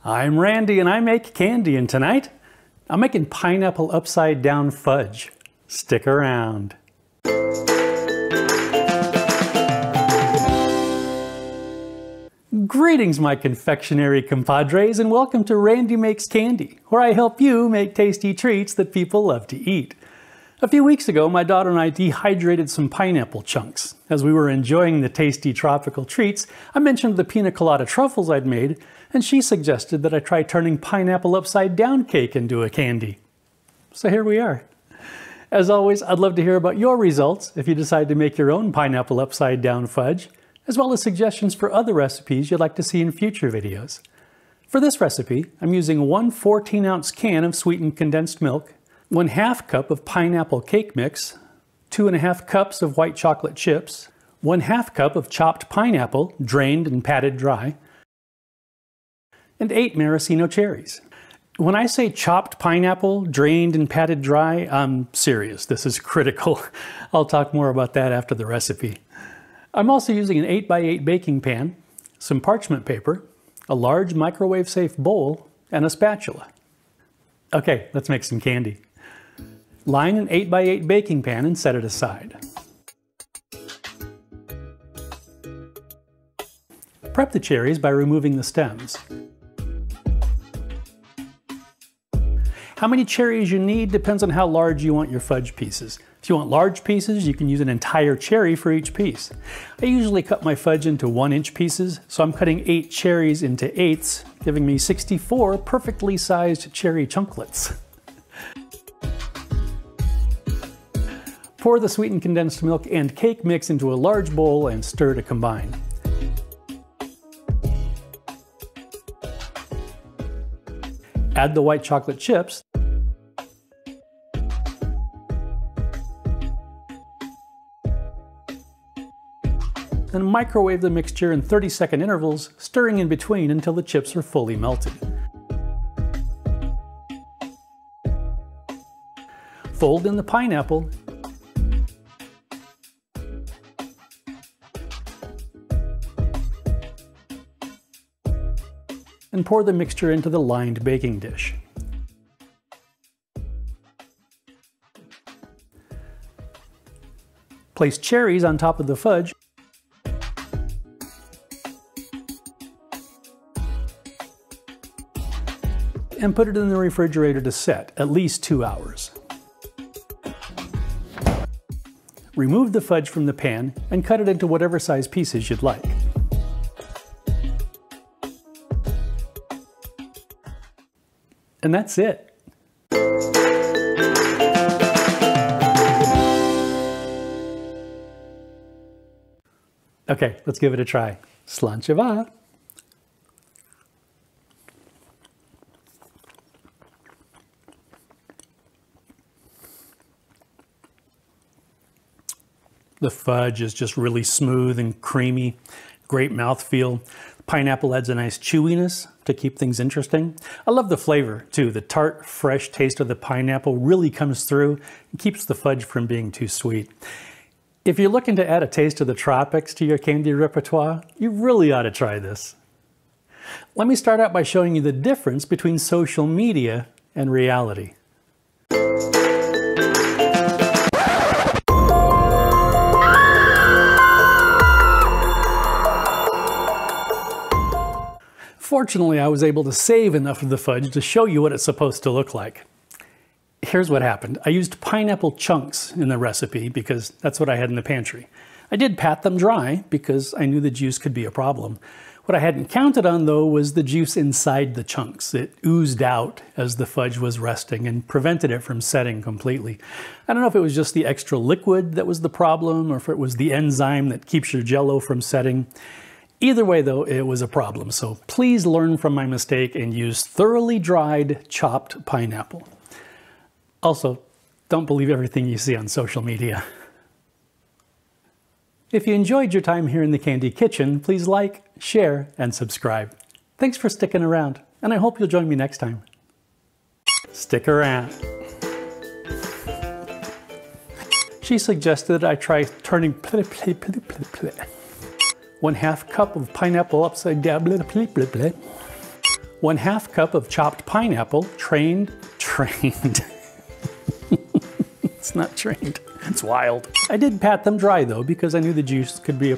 I'm Randy and I make candy, and tonight I'm making pineapple upside down fudge. Stick around. Greetings my confectionery compadres, and welcome to Randy Makes Candy, where I help you make tasty treats that people love to eat. A few weeks ago, my daughter and I dehydrated some pineapple chunks. As we were enjoying the tasty tropical treats, I mentioned the pina colada truffles I'd made, and she suggested that I try turning pineapple upside down cake into a candy. So here we are. As always, I'd love to hear about your results if you decide to make your own pineapple upside down fudge, as well as suggestions for other recipes you'd like to see in future videos. For this recipe, I'm using one 14-ounce can of sweetened condensed milk, 1/2 cup of pineapple cake mix, 2½ cups of white chocolate chips, 1/2 cup of chopped pineapple, drained and patted dry, and 8 maraschino cherries. When I say chopped pineapple, drained and patted dry, I'm serious. This is critical. I'll talk more about that after the recipe. I'm also using an 8x8 baking pan, some parchment paper, a large microwave-safe bowl, and a spatula. Okay, let's make some candy. Line an 8x8 baking pan and set it aside. Prep the cherries by removing the stems. How many cherries you need depends on how large you want your fudge pieces. If you want large pieces, you can use an entire cherry for each piece. I usually cut my fudge into 1-inch pieces, so I'm cutting 8 cherries into 8ths, giving me 64 perfectly sized cherry chunklets. Pour the sweetened condensed milk and cake mix into a large bowl and stir to combine. Add the white chocolate chips, then microwave the mixture in 30-second intervals, stirring in between until the chips are fully melted. Fold in the pineapple and pour the mixture into the lined baking dish. Place cherries on top of the fudge and put it in the refrigerator to set, at least 2 hours. Remove the fudge from the pan and cut it into whatever size pieces you'd like. And that's it. Okay, let's give it a try. Slancheva. The fudge is just really smooth and creamy, great mouthfeel. Pineapple adds a nice chewiness to keep things interesting. I love the flavor too. The tart, fresh taste of the pineapple really comes through and keeps the fudge from being too sweet. If you're looking to add a taste of the tropics to your candy repertoire, you really ought to try this. Let me start out by showing you the difference between social media and reality. Fortunately, I was able to save enough of the fudge to show you what it's supposed to look like. Here's what happened. I used pineapple chunks in the recipe because that's what I had in the pantry. I did pat them dry because I knew the juice could be a problem. What I hadn't counted on, though, was the juice inside the chunks. It oozed out as the fudge was resting and prevented it from setting completely. I don't know if it was just the extra liquid that was the problem or if it was the enzyme that keeps your Jell-O from setting. Either way, though, it was a problem, so please learn from my mistake and use thoroughly dried, chopped pineapple. Also, don't believe everything you see on social media. If you enjoyed your time here in the Candy Kitchen, please like, share, and subscribe. Thanks for sticking around, and I hope you'll join me next time. Stick around. She suggested I try turning 1/2 cup of pineapple upside down, 1/2 cup of chopped pineapple, trained. It's not trained, it's wild. I did pat them dry though, because I knew the juice could be